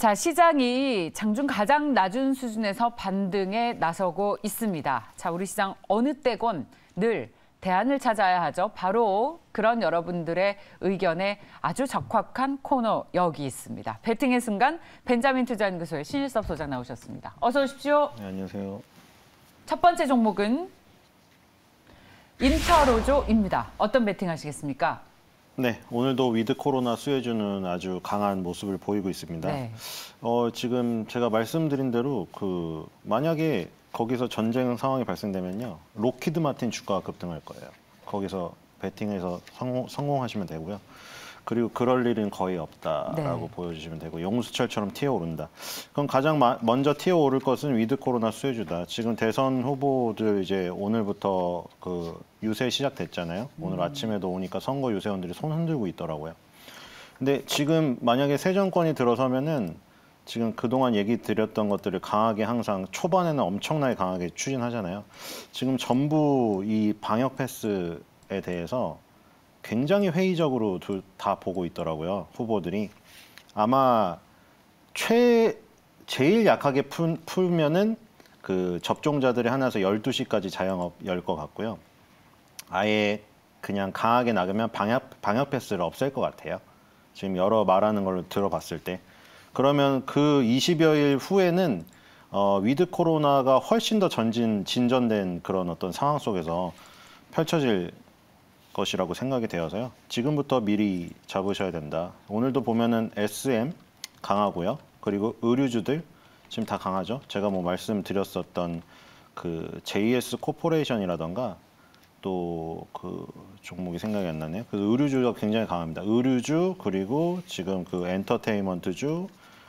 자, 시장이 장중 가장 낮은 수준에서 반등에 나서고 있습니다. 자, 우리 시장 어느 때건 늘 대안을 찾아야 하죠. 바로 그런 여러분들의 의견에 아주 적합한 코너 여기 있습니다. 베팅의 순간 벤자민 투자연구소의 신일섭 소장 나오셨습니다. 어서 오십시오. 네, 안녕하세요. 첫 번째 종목은 인터로조입니다. 어떤 베팅 하시겠습니까? 네, 오늘도 위드 코로나 수혜주는 아주 강한 모습을 보이고 있습니다. 네. 지금 제가 말씀드린 대로 만약에 거기서 전쟁 상황이 발생되면요, 록히드 마틴 주가가 급등할 거예요. 거기서 베팅해서 성공하시면 되고요. 그리고 그럴 일은 거의 없다라고 보여주시면 되고, 용수철처럼 튀어오른다. 그럼 가장 먼저 튀어오를 것은 위드 코로나 수혜주다. 지금 대선 후보들 이제 오늘부터 유세 시작됐잖아요. 오늘 아침에도 오니까 선거 유세원들이 손 흔들고 있더라고요. 근데 지금 만약에 새 정권이 들어서면은 지금 그동안 얘기 드렸던 것들을 강하게 항상 초반에는 엄청나게 강하게 추진하잖아요. 지금 전부 이 방역 패스에 대해서 굉장히 회의적으로 다 보고 있더라고요. 후보들이. 아마 제일 약하게 풀면은 접종자들이 하나에서 12시까지 자영업 열 것 같고요. 아예 그냥 강하게 나가면 방역 패스를 없앨 것 같아요. 지금 여러 말하는 걸로 들어봤을 때. 그러면 그 20여일 후에는 위드 코로나가 훨씬 더 진전된 그런 어떤 상황 속에서 펼쳐질 것이라고 생각이 되어서요. 지금부터 미리 잡으셔야 된다. 오늘도 보면은 SM 강하고요. 그리고 의류주들 지금 다 강하죠. 제가 말씀드렸었던 JS 코퍼레이션이라던가 또 종목이 생각이 안 나네요. 의류주가 굉장히 강합니다. 의류주 그리고 지금 엔터테인먼트주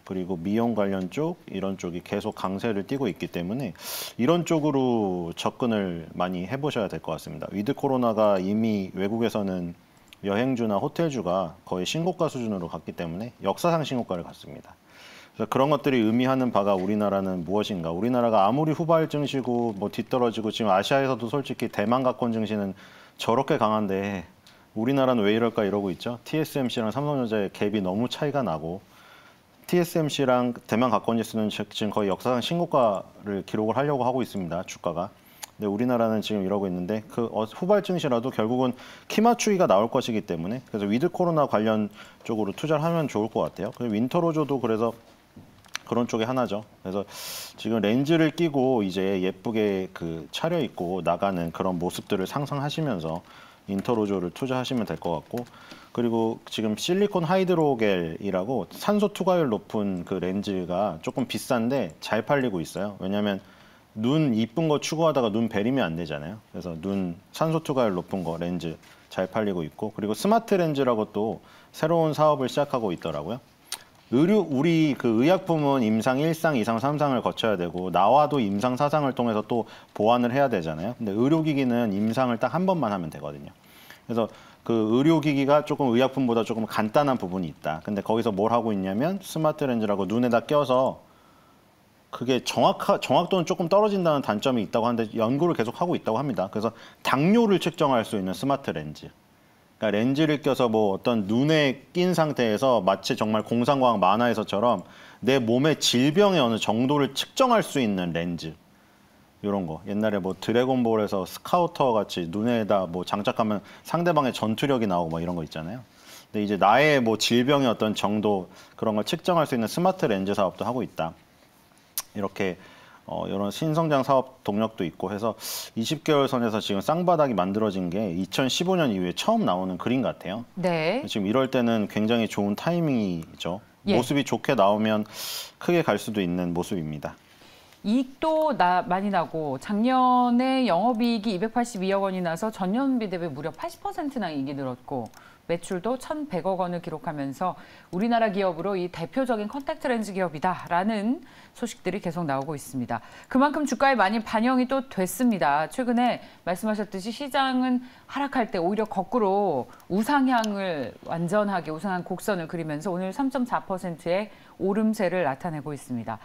그리고 미용 관련 쪽 이런 쪽이 계속 강세를 띠고 있기 때문에 이런 쪽으로 접근을 많이 해보셔야 될 것 같습니다. 위드 코로나가 이미 외국에서는 여행주나 호텔주가 거의 신고가 수준으로 갔기 때문에 역사상 신고가를 갔습니다. 그래서 그런 것들이 의미하는 바가 우리나라는 무엇인가? 우리나라가 아무리 후발 증시고 뒤떨어지고 지금 아시아에서도 솔직히 대만 가권 증시는 저렇게 강한데 우리나라는 왜 이럴까 이러고 있죠. TSMC랑 삼성전자의 갭이 너무 차이가 나고 TSMC랑 대만 가권지수는 지금 거의 역사상 신고가를 기록을 하려고 하고 있습니다. 주가가. 근데 우리나라는 지금 이러고 있는데 후발 증시라도 결국은 키 맞추기가 나올 것이기 때문에 그래서 위드 코로나 관련 쪽으로 투자를 하면 좋을 것 같아요. 그리고 윈터로조도 그래서 그런 쪽에 하나죠. 그래서 지금 렌즈를 끼고 이제 예쁘게 차려입고 나가는 그런 모습들을 상상하시면서 인터로조를 투자하시면 될 것 같고, 그리고 지금 실리콘 하이드로겔이라고 산소 투과율 높은 렌즈가 조금 비싼데 잘 팔리고 있어요. 왜냐하면 눈 이쁜 거 추구하다가 눈 베리면 안 되잖아요. 그래서 눈 산소 투과율 높은 거 렌즈 잘 팔리고 있고, 그리고 스마트 렌즈라고 또 새로운 사업을 시작하고 있더라고요. 우리 의약품은 임상 1상, 2상, 3상을 거쳐야 되고 나와도 임상 4상을 통해서 또 보완을 해야 되잖아요. 근데 의료기기는 임상을 딱 한 번만 하면 되거든요. 그래서 의료기기가 조금 의약품보다 조금 간단한 부분이 있다. 근데 거기서 뭘 하고 있냐면 스마트 렌즈라고 눈에다 껴서 그게 정확도는 조금 떨어진다는 단점이 있다고 하는데 연구를 계속 하고 있다고 합니다. 그래서 당뇨를 측정할 수 있는 스마트 렌즈. 그러니까 렌즈를 껴서 어떤 눈에 낀 상태에서 마치 정말 공상과학 만화에서처럼 내 몸의 질병의 어느 정도를 측정할 수 있는 렌즈. 이런 거. 옛날에 드래곤볼에서 스카우터 같이 눈에다 장착하면 상대방의 전투력이 나오고 이런 거 있잖아요. 근데 이제 나의 질병의 어떤 정도 그런 걸 측정할 수 있는 스마트 렌즈 사업도 하고 있다. 이렇게 이런 신성장 사업 동력도 있고 해서 20개월 선에서 지금 쌍바닥이 만들어진 게 2015년 이후에 처음 나오는 그림 같아요. 네. 지금 이럴 때는 굉장히 좋은 타이밍이죠. 예. 모습이 좋게 나오면 크게 갈 수도 있는 모습입니다. 이익도 많이 나고 작년에 영업이익이 282억 원이 나서 전년비 대비 무려 80%나 이익이 늘었고 매출도 1,100억 원을 기록하면서 우리나라 기업으로 이 대표적인 컨택트 렌즈 기업이다라는 소식들이 계속 나오고 있습니다. 그만큼 주가에 많이 반영이 또 됐습니다. 최근에 말씀하셨듯이 시장은 하락할 때 오히려 거꾸로 우상향을 완전하게 우상한 곡선을 그리면서 오늘 3.4%의 오름세를 나타내고 있습니다.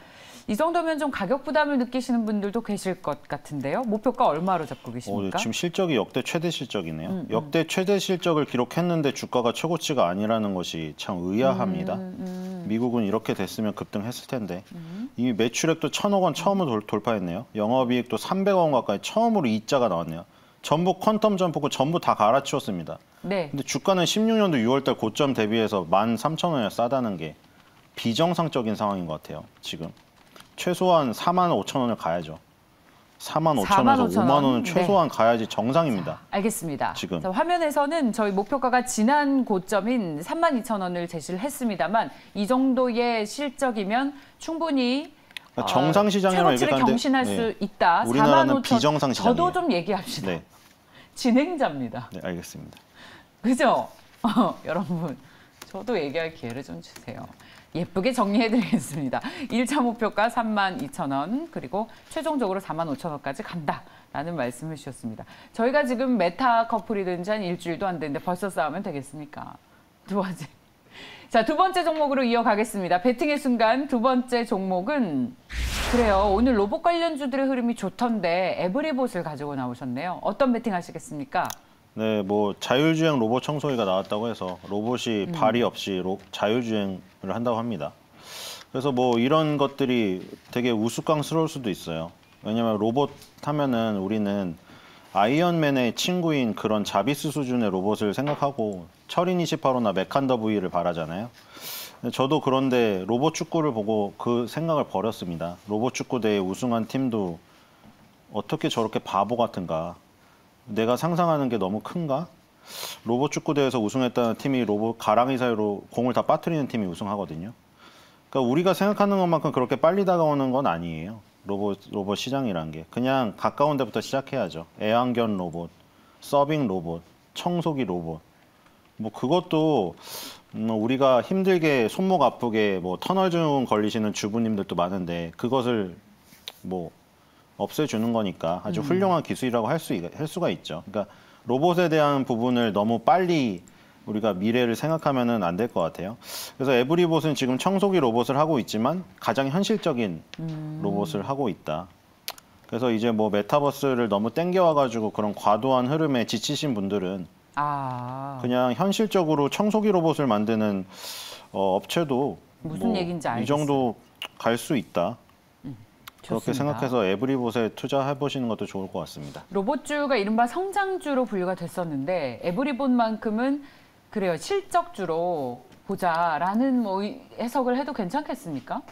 이 정도면 좀 가격 부담을 느끼시는 분들도 계실 것 같은데요. 목표가 얼마로 잡고 계십니까? 지금 실적이 역대 최대 실적이네요. 역대 최대 실적을 기록했는데 주가가 최고치가 아니라는 것이 참 의아합니다. 미국은 이렇게 됐으면 급등했을 텐데 이미 매출액도 1,000억 원 처음으로 돌파했네요. 영업이익도 300억 원 가까이 처음으로 이자가 나왔네요. 전부 퀀텀 점프고 전부 다 갈아치웠습니다. 네. 근데 주가는 16년도 6월달 고점 대비해서 13,000원이나 싸다는 게 비정상적인 상황인 것 같아요. 지금. 최소한 45,000원을 가야죠. 45,000원에서 5만 원은 최소한 네. 가야지 정상입니다. 자, 알겠습니다. 지금. 자, 화면에서는 저희 목표가가 지난 고점인 32,000원을 제시를 했습니다만 이 정도의 실적이면 충분히 정상 시장이라고 최고치를 경신할 수 있다. 우리나라는 45,000. 비정상 시장이에요. 저도 좀 얘기합시다. 네. 진행자입니다. 네, 알겠습니다. 그죠? 여러분, 저도 얘기할 기회를 좀 주세요. 예쁘게 정리해드리겠습니다. 1차 목표가 32,000원, 그리고 최종적으로 45,000원까지 간다라는 말씀을 주셨습니다. 저희가 지금 메타 커플이 된 지 한 일주일도 안 됐는데 벌써 싸우면 되겠습니까? 두 번째. 자, 두 번째 종목으로 이어가겠습니다. 배팅의 순간 두 번째 종목은 그래요. 오늘 로봇 관련주들의 흐름이 좋던데 에브리봇을 가지고 나오셨네요. 어떤 배팅 하시겠습니까? 네, 뭐 자율주행 로봇 청소기가 나왔다고 해서 로봇이 발이 없이 자율주행을 한다고 합니다. 그래서 뭐 이런 것들이 되게 우스꽝스러울 수도 있어요. 왜냐면 로봇 하면은 우리는 아이언맨의 친구인 그런 자비스 수준의 로봇을 생각하고 철인 28호나 메칸더 V를 바라잖아요. 저도 그런데 로봇 축구를 보고 그 생각을 버렸습니다. 로봇 축구 대회 우승한 팀도 어떻게 저렇게 바보 같은가? 내가 상상하는 게 너무 큰가? 로봇 축구 대회에서 우승했다는 팀이 로봇 가랑이 사이로 공을 다 빠뜨리는 팀이 우승하거든요. 그러니까 우리가 생각하는 것만큼 그렇게 빨리 다가오는 건 아니에요. 로봇 시장이란 게 그냥 가까운 데부터 시작해야죠. 애완견 로봇, 서빙 로봇, 청소기 로봇. 뭐 그것도 우리가 힘들게 손목 아프게 뭐 터널 증후군 걸리시는 주부님들도 많은데 그것을 뭐 없애주는 거니까 아주 훌륭한 기술이라고 할 수가 있죠. 그러니까 로봇에 대한 부분을 너무 빨리 우리가 미래를 생각하면은 안 될 것 같아요. 그래서 에브리봇은 지금 청소기 로봇을 하고 있지만 가장 현실적인 로봇을 하고 있다. 그래서 이제 뭐 메타버스를 너무 땡겨와가지고 그런 과도한 흐름에 지치신 분들은 그냥 현실적으로 청소기 로봇을 만드는 업체도 무슨 뭐 얘기인지 이 정도 갈 수 있다. 그렇게 좋습니다. 생각해서 에브리봇에 투자해보시는 것도 좋을 것 같습니다. 로봇주가 이른바 성장주로 분류가 됐었는데 에브리봇만큼은 그래요. 실적주로 보자라는 뭐 해석을 해도 괜찮겠습니까?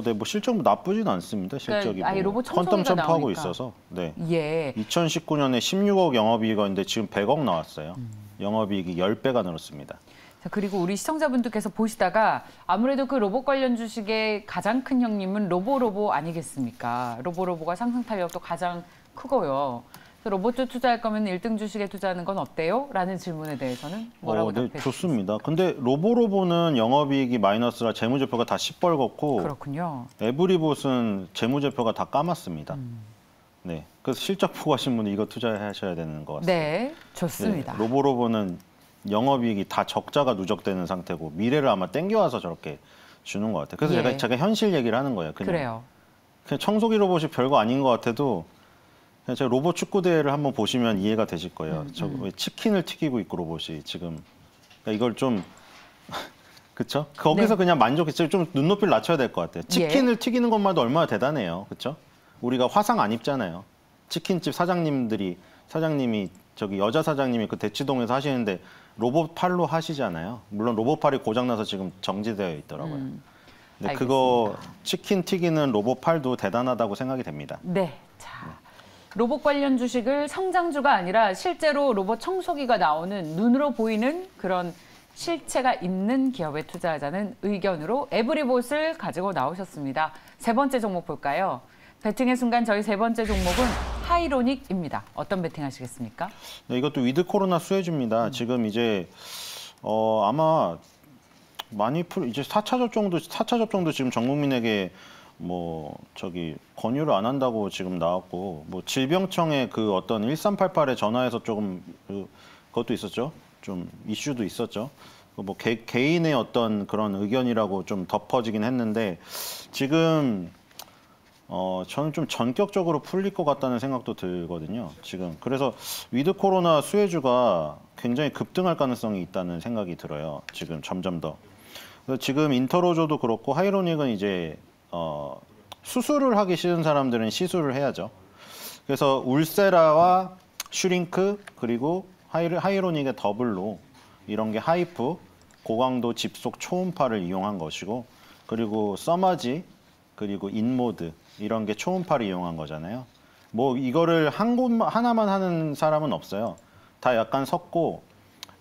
네, 뭐 실적 나쁘진 않습니다. 실적이 그러니까 아예 뭐 로봇 퀀텀 청소기가 점프하고 나오니까. 있어서. 네. 예. 2019년에 16억 영업이익이었는데 지금 100억 나왔어요. 영업이익이 10배가 늘었습니다. 자, 그리고 우리 시청자분들께서 보시다가 아무래도 그 로봇 관련 주식의 가장 큰 형님은 로보로보 아니겠습니까? 로보로보가 상승 탄력도 가장 크고요. 그래서 로봇주 투자할 거면 1등 주식에 투자하는 건 어때요? 라는 질문에 대해서는 뭐라고 네, 답해 좋습니다. 근데 로보로보는 영업이익이 마이너스라 재무제표가 다 시뻘겋고 그렇군요. 에브리봇은 재무제표가 다 까맣습니다. 네, 그래서 실적 보고 하신 분은 이거 투자하셔야 되는 것 같습니다. 네, 좋습니다. 네, 로보로보는 영업이익이 다 적자가 누적되는 상태고 미래를 아마 땡겨와서 저렇게 주는 것 같아요. 그래서 예. 제가 현실 얘기를 하는 거예요. 그래요. 그냥 청소기 로봇이 별거 아닌 것 같아도 그냥 제가 로봇 축구 대회를 한번 보시면 이해가 되실 거예요. 저 왜 치킨을 튀기고 있고 로봇이 지금 그러니까 이걸 좀 그렇죠? 거기서 네. 그냥 만족해서 좀 눈높이를 낮춰야 될 것 같아요. 치킨을 튀기는 것만도 얼마나 대단해요, 그렇죠? 우리가 화상 안 입잖아요. 치킨집 사장님이 저기 여자 사장님이 그 대치동에서 하시는데 로봇 팔로 하시잖아요. 물론 로봇 팔이 고장나서 지금 정지되어 있더라고요. 근데 알겠습니다. 그거 치킨 튀기는 로봇 팔도 대단하다고 생각이 됩니다. 네, 자. 로봇 관련 주식을 성장주가 아니라 실제로 로봇 청소기가 나오는 눈으로 보이는 그런 실체가 있는 기업에 투자하자는 의견으로 에브리봇을 가지고 나오셨습니다. 세 번째 종목 볼까요? 배팅의 순간 저희 세 번째 종목은 하이로닉입니다. 어떤 배팅 하시겠습니까? 네, 이것도 위드 코로나 수혜주입니다. 지금 이제 아마 많이 이제 4차 접종도 지금 전 국민에게 뭐 저기 권유를 안 한다고 지금 나왔고 뭐 질병청의 그 어떤 1388에 전화해서 조금 그것도 있었죠. 좀 이슈도 있었죠. 뭐 개인의 어떤 그런 의견이라고 좀 덮어지긴 했는데 지금 저는 좀 전격적으로 풀릴 것 같다는 생각도 들거든요. 지금 그래서 위드 코로나 수혜주가 굉장히 급등할 가능성이 있다는 생각이 들어요. 지금 점점 더. 그래서 지금 인터로조도 그렇고 하이로닉은 이제 수술을 하기 싫은 사람들은 시술을 해야죠. 그래서 울세라와 슈링크 그리고 하이로닉의 더블로 이런 게 하이프, 고강도 집속 초음파를 이용한 것이고 그리고 서마지 그리고 인모드 이런 게 초음파를 이용한 거잖아요. 뭐 이거를 하나만 하는 사람은 없어요. 다 약간 섞고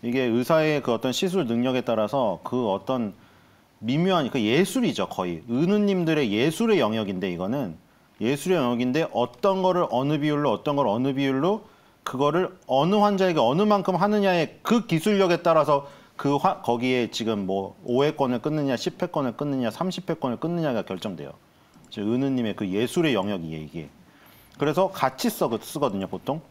이게 의사의 그 어떤 시술 능력에 따라서 그 어떤 미묘한 그 예술이죠. 거의 은우님들의 예술의 영역인데 이거는 예술의 영역인데 어떤 거를 어느 비율로 어떤 걸 어느 비율로 그거를 어느 환자에게 어느 만큼 하느냐의 그 기술력에 따라서 거기에 지금 뭐 5회권을 끊느냐 10회권을 끊느냐 30회권을 끊느냐가 결정돼요. 은우님의 그 예술의 영역이에요 이게. 그래서 같이 쓰거든요 보통.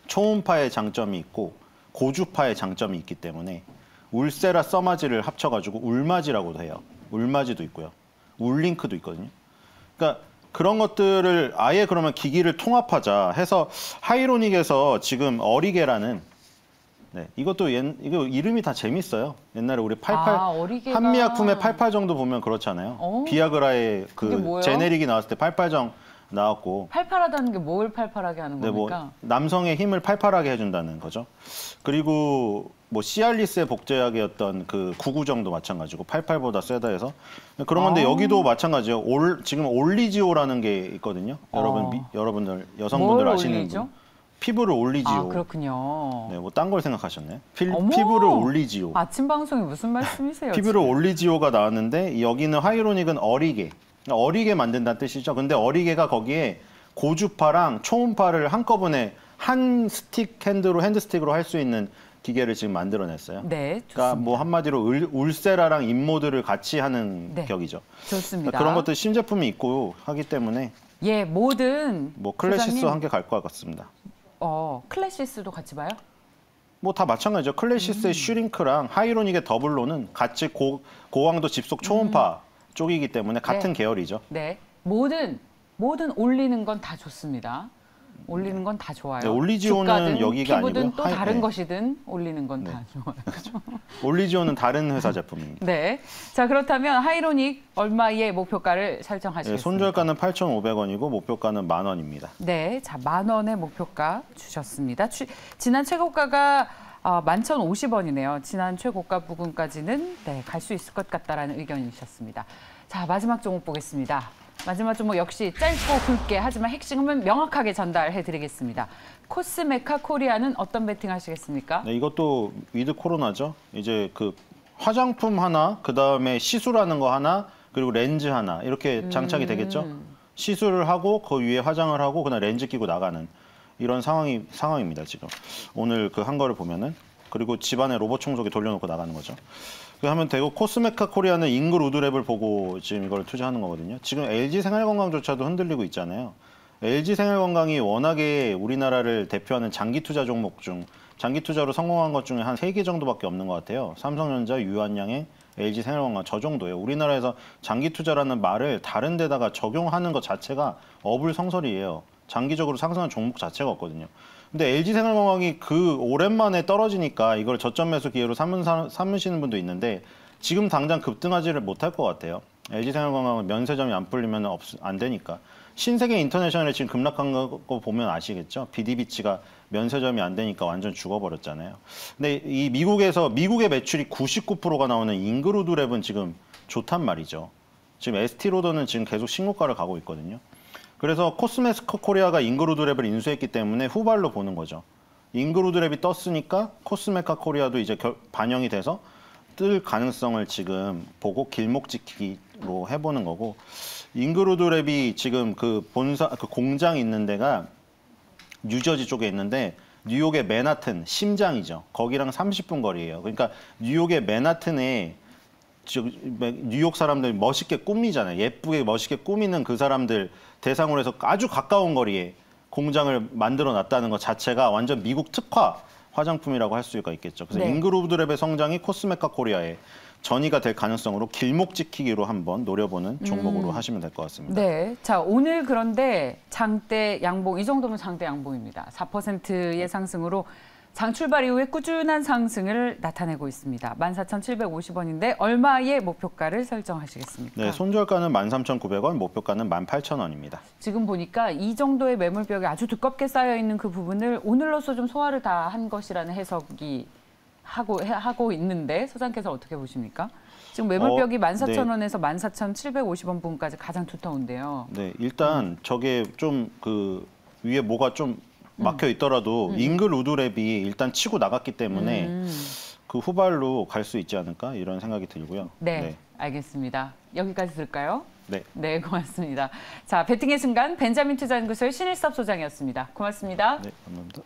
초음파의 장점이 있고 고주파의 장점이 있기 때문에 울세라 서마지를 합쳐가지고 울마지라고도 해요. 울마지도 있고요. 울링크도 있거든요. 그러니까 그런 것들을 아예 그러면 기기를 통합하자 해서 하이로닉에서 지금 어리게라는 이것도 이거 이름이 다 재밌어요. 옛날에 우리 88 어리게가... 한미약품의 88 정도 보면 그렇잖아요. 비아그라의 그 제네릭이 나왔을 때 88정 나왔고. 팔팔하다는 게 뭘 팔팔하게 하는 겁니까? 뭐 남성의 힘을 팔팔하게 해준다는 거죠. 그리고 뭐 시알리스의 복제약이었던 그 99정도 마찬가지고 88보다 세다 해서 그런 건데 여기도 마찬가지예요. 지금 올리지오라는 게 있거든요. 여러분들 여성분들 아시는 분. 피부를 올리지오. 그렇군요. 네, 뭐 딴 걸 생각하셨네. 피부를 올리지오. 아침 방송이 무슨 말씀이세요? 피부를 올리지오가 나왔는데 여기는 하이로닉은 어리게 만든다는 뜻이죠. 근데 어리게가 거기에 고주파랑 초음파를 한꺼번에 한 핸드 스틱으로 할 수 있는 기계를 지금 만들어냈어요. 네, 좋습니다. 그러니까 뭐 한마디로 울세라랑 인모드를 같이 하는 격이죠. 좋습니다. 그런 것도 신제품이 있고 하기 때문에 모든 뭐 클래시스 한 개 갈 것 같습니다. 클래시스도 같이 봐요? 뭐 다 마찬가지죠. 클래시스의 슈링크랑 하이로닉의 더블로는 같이 고강도 집속 초음파 쪽이기 때문에 같은 계열이죠. 네, 모든 올리는 건 다 좋습니다. 올리는 건 다 좋아요. 네, 올리지오는 여기가 아니고요. 피부든 또 다른 것이든 올리는 건 다 좋아요. 올리지오는 다른 회사 제품입니다. 네, 자 그렇다면 하이로닉 얼마의 목표가를 설정하시겠습니까? 네, 손절가는 8,500원이고 목표가는 10,000원입니다. 네, 자 10,000원의 목표가 주셨습니다. 지난 최고가가 11,050원이네요. 지난 최고가 부근까지는 갈 수 있을 것 같다라는 의견이셨습니다. 자 마지막 종목 보겠습니다. 마지막 종목 역시 짧고 굵게 하지만 핵심은 명확하게 전달해드리겠습니다. 코스메카 코리아는 어떤 베팅 하시겠습니까? 네, 이것도 위드 코로나죠. 이제 그 화장품 하나, 그 다음에 시술하는 거 하나, 그리고 렌즈 하나 이렇게 장착이 되겠죠. 시술을 하고 그 위에 화장을 하고 그냥 렌즈 끼고 나가는 이런 상황입니다 지금. 오늘 그 한 거를 보면은 그리고 집안에 로봇 청소기 돌려놓고 나가는 거죠. 하면 되고 코스메카 코리아는 잉글 우드랩을 보고 지금 이걸 투자하는 거거든요. 지금 LG 생활건강조차도 흔들리고 있잖아요. LG 생활건강이 워낙에 우리나라를 대표하는 장기 투자 종목 중 장기 투자로 성공한 것 중에 한 3개 정도밖에 없는 것 같아요. 삼성전자, 유한양행, LG 생활건강 저 정도예요. 우리나라에서 장기 투자라는 말을 다른 데다가 적용하는 것 자체가 어불성설이에요. 장기적으로 상승한 종목 자체가 없거든요. 근데 LG 생활건강이 그 오랜만에 떨어지니까 이걸 저점 매수 기회로 삼으시는 분도 있는데 지금 당장 급등하지를 못할 것 같아요. LG 생활건강은 면세점이 안 풀리면 안 되니까. 신세계 인터내셔널이 지금 급락한 거 보면 아시겠죠? BDB치가 면세점이 안 되니까 완전 죽어버렸잖아요. 근데 이 미국의 매출이 99%가 나오는 잉그루드랩은 지금 좋단 말이죠. 지금 에스티로더는 지금 계속 신고가를 가고 있거든요. 그래서 코스메카 코리아가 잉그루드랩을 인수했기 때문에 후발로 보는 거죠. 잉그루드랩이 떴으니까 코스메카 코리아도 이제 반영이 돼서 뜰 가능성을 지금 보고 길목지키기로 해보는 거고, 잉그루드랩이 지금 그 공장 있는 데가 뉴저지 쪽에 있는데 뉴욕의 맨하튼 심장이죠. 거기랑 30분 거리예요. 그러니까 뉴욕의 맨하튼에 뉴욕 사람들 멋있게 꾸미잖아요. 예쁘게 멋있게 꾸미는 그 사람들 대상으로 해서 아주 가까운 거리에 공장을 만들어 놨다는 것 자체가 완전 미국 특화, 화장품이라고 할 수가 있겠죠. 그래서 네. 잉그루드랩의 성장이 코스메카 코리아의 전이가 될 가능성으로 길목 지키기로 한번 노려보는 종목으로 하시면 될 것 같습니다. 네. 자, 오늘 그런데 장대 양봉, 이 정도면 장대 양봉입니다. 4%의 상승으로 장 출발 이후에 꾸준한 상승을 나타내고 있습니다. 14,750원인데 얼마의 목표가를 설정하시겠습니까? 네, 손절가는 13,900원, 목표가는 18,000원입니다. 지금 보니까 이 정도의 매물벽이 아주 두껍게 쌓여 있는 그 부분을 오늘로써 좀 소화를 다 한 것이라는 해석이 하고 있는데 소장께서 어떻게 보십니까? 지금 매물벽이 14,000원에서 14,750원 부분까지 가장 두터운데요. 네, 일단 저게 좀 그 위에 뭐가 좀 막혀 있더라도 잉글우드랩이 일단 치고 나갔기 때문에 그 후발로 갈 수 있지 않을까 이런 생각이 들고요. 네, 알겠습니다. 여기까지 들을까요? 네. 네, 고맙습니다. 자, 베팅의 순간 벤자민 투자연구소의 신일섭 소장이었습니다. 고맙습니다. 네, 감사합니다.